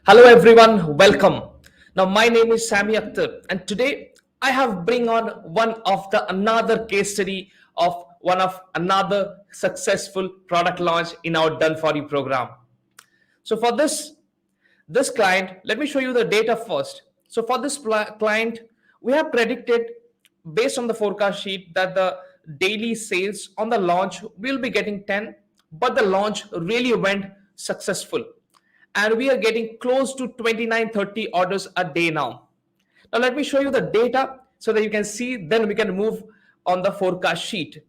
Hello everyone, welcome. Now my name is Sami Akhtar and today I have bring on one of the another case study of one of another successful product launch in our Done For You program. So for this client, let me show you the data first. So for this client, we have predicted based on the forecast sheet that the daily sales on the launch will be getting 10, but the launch really went successful and we are getting close to 29-30 orders a day now. Now let me show you the data so that you can see, then we can move on the forecast sheet.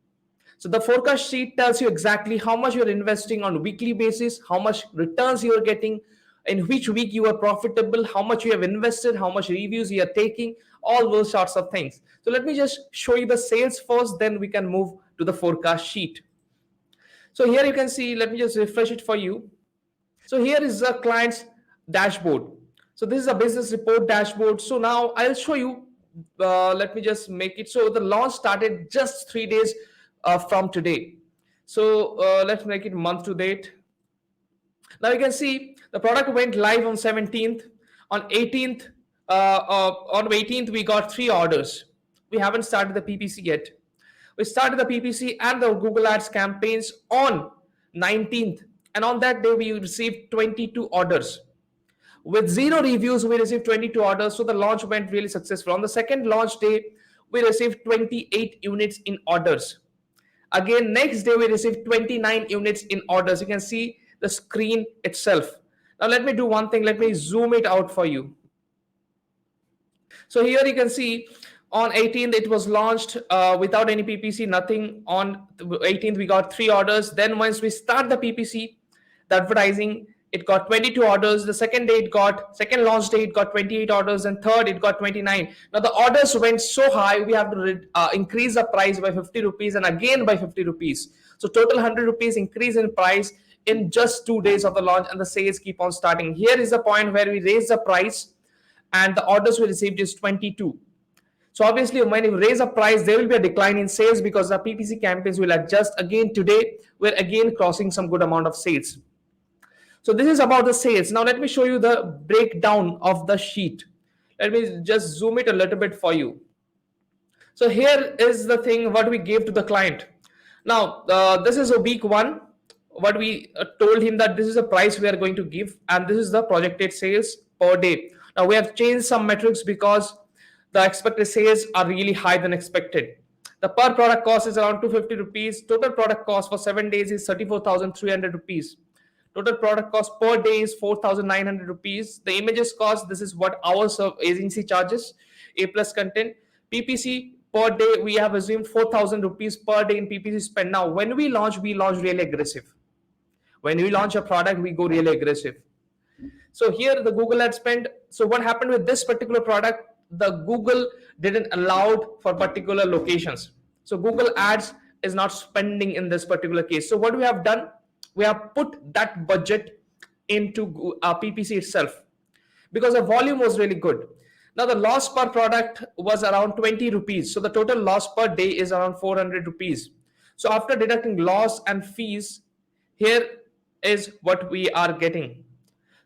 So the forecast sheet tells you exactly how much you're investing on a weekly basis, how much returns you're getting, in which week you are profitable, how much you have invested, how much reviews you are taking, all those sorts of things. So let me just show you the sales first, then we can move to the forecast sheet. So here you can see, let me just refresh it for you. So here is the client's dashboard. So this is a business report dashboard. So now I'll show you, let me just make it. So the launch started just 3 days from today. So let's make it month to date. Now you can see the product went live on 17th. On 18th, we got 3 orders. We haven't started the PPC yet. We started the PPC and the Google Ads campaigns on 19th. And on that day, we received 22 orders. With 0 reviews, we received 22 orders. So the launch went really successful. On the second launch day, we received 28 units in orders. Again, next day, we received 29 units in orders. You can see the screen itself. Now, let me do one thing. Let me zoom it out for you. So here you can see on 18th, it was launched without any PPC, nothing. On 18th, we got 3 orders. Then once we start the PPC, the advertising, it got 22 orders. The second launch day, it got 28 orders. And third, it got 29. Now the orders went so high, we have to increase the price by 50 rupees and again by 50 rupees. So total 100 rupees increase in price in just 2 days of the launch, and the sales keep on starting. Here is the point where we raise the price and the orders we received is 22. So obviously when you raise a price, there will be a decline in sales because the PPC campaigns will adjust. Again today, we're again crossing some good amount of sales. So this is about the sales. Now let me show you the breakdown of the sheet. Let me just zoom it a little bit for you. So here is the thing what we gave to the client. Now this is a week 1. What we told him that this is the price we are going to give and this is the projected sales per day. Now we have changed some metrics because the expected sales are really higher than expected. The per product cost is around 250 rupees. Total product cost for 7 days is 34,300 rupees. Total product cost per day is 4,900 rupees. The images cost, this is what our agency charges, A plus content. PPC per day, we have assumed 4,000 rupees per day in PPC spend. Now, when we launch really aggressive. When we launch a product, we go really aggressive. So here the Google ad spend. So what happened with this particular product? The Google didn't allow for particular locations. So Google ads is not spending in this particular case. So what we have done, we have put that budget into PPC itself because the volume was really good. Now the loss per product was around 20 rupees. So the total loss per day is around 400 rupees. So after deducting loss and fees, here is what we are getting.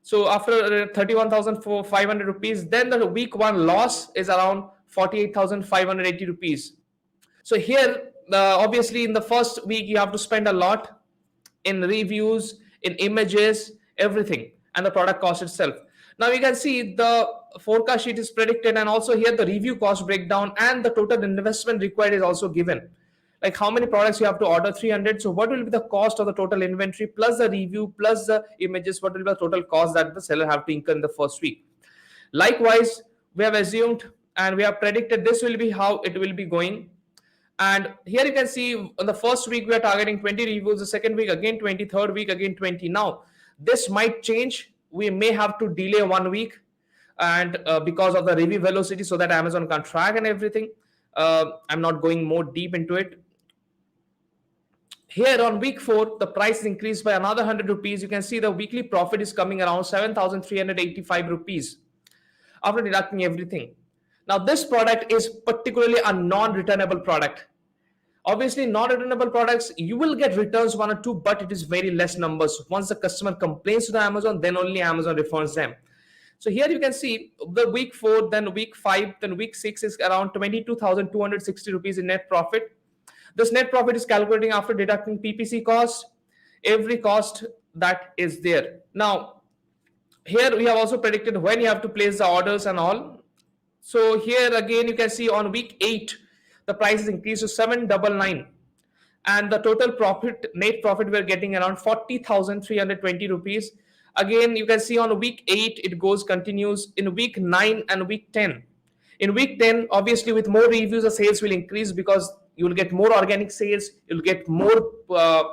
So after 31,500 rupees, then the week 1 loss is around 48,580 rupees. So here, obviously in the first week, you have to spend a lot in reviews, in images, everything, and the product cost itself. Now you can see the forecast sheet is predicted, and also here the review cost breakdown and the total investment required is also given. Like how many products you have to order, 300. So what will be the cost of the total inventory plus the review plus the images? What will be the total cost that the seller have to incur in the first week? Likewise, we have assumed and we have predicted this will be how it will be going. And here you can see on the first week we are targeting 20 reviews, the second week again 20, third week again 20. Now this might change. We may have to delay 1 week and because of the review velocity so that Amazon can track and everything. I'm not going more deep into it. Here on week 4, the price is increased by another 100 rupees. You can see the weekly profit is coming around 7,385 rupees after deducting everything. Now this product is particularly a non-returnable product. Obviously, non-returnable products, you will get returns 1 or 2, but it is very less numbers. Once the customer complains to the Amazon, then only Amazon refunds them. So here you can see the week 4, then week 5, then week 6 is around 22,260 rupees in net profit. This net profit is calculating after deducting PPC cost, every cost that is there. Now, here we have also predicted when you have to place the orders and all. So here again you can see on week 8 the price is increased to 799, and the total profit, net profit, we're getting around 40,320 rupees. Again you can see on week 8 it goes continues in week 9 and week 10. In week 10, obviously with more reviews the sales will increase because you will get more organic sales, you'll get more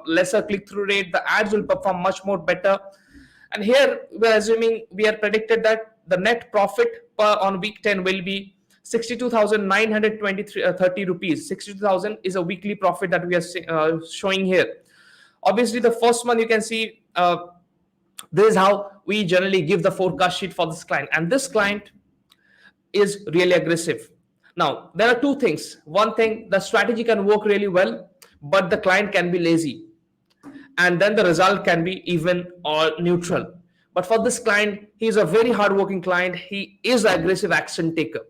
lesser click-through rate, the ads will perform much more better. And here we're assuming, we are predicted that the net profit per on week 10 will be 62,930 rupees. 62,000 is a weekly profit that we are showing here. Obviously the first month you can see this is how we generally give the forecast sheet for this client, and this client is really aggressive. Now there are two things. One thing, the strategy can work really well, but the client can be lazy, and then the result can be even or neutral. But for this client, he is a very hardworking client. He is an aggressive action taker.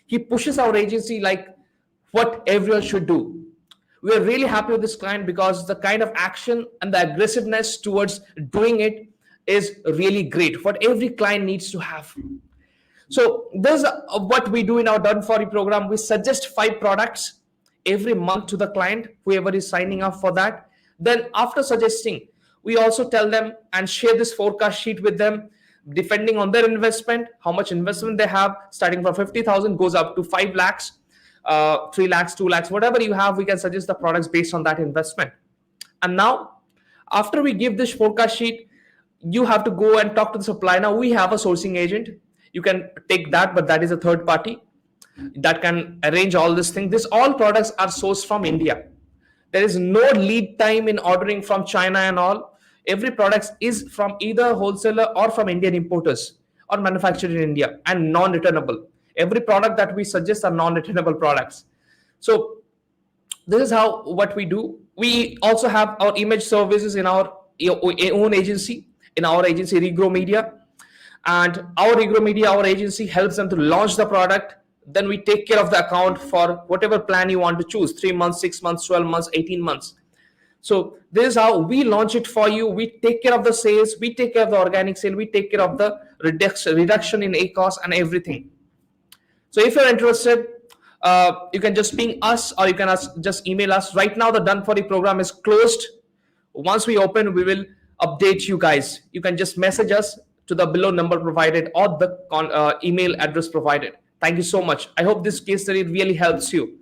He pushes our agency like what everyone should do. We are really happy with this client because the kind of action and the aggressiveness towards doing it is really great, what every client needs to have. So this is what we do in our Done For You program. We suggest 5 products every month to the client, whoever is signing up for that. Then after suggesting, we also tell them and share this forecast sheet with them, depending on their investment, how much investment they have, starting from 50,000 goes up to 5 lakhs, 3 lakhs, 2 lakhs, whatever you have, we can suggest the products based on that investment. And now, after we give this forecast sheet, you have to go and talk to the supplier. Now we have a sourcing agent. You can take that, but that is a third party that can arrange all this thing. This all products are sourced from India. There is no lead time in ordering from China and all. Every product is from either wholesaler or from Indian importers or manufactured in India and non-returnable. Every product that we suggest are non-returnable products. So this is how what we do. We also have our image services in our own agency, in our agency REGRO Media. And our REGRO Media, our agency, helps them to launch the product. Then we take care of the account for whatever plan you want to choose, 3 months, 6 months, 12 months, 18 months. So this is how we launch it for you. We take care of the sales, we take care of the organic sale, we take care of the reduction in ACOS and everything. So if you're interested, you can just ping us or you can just email us. Right now the Done For You program is closed. Once we open, we will update you guys. You can just message us to the below number provided or the email address provided. Thank you so much. I hope this case study really helps you.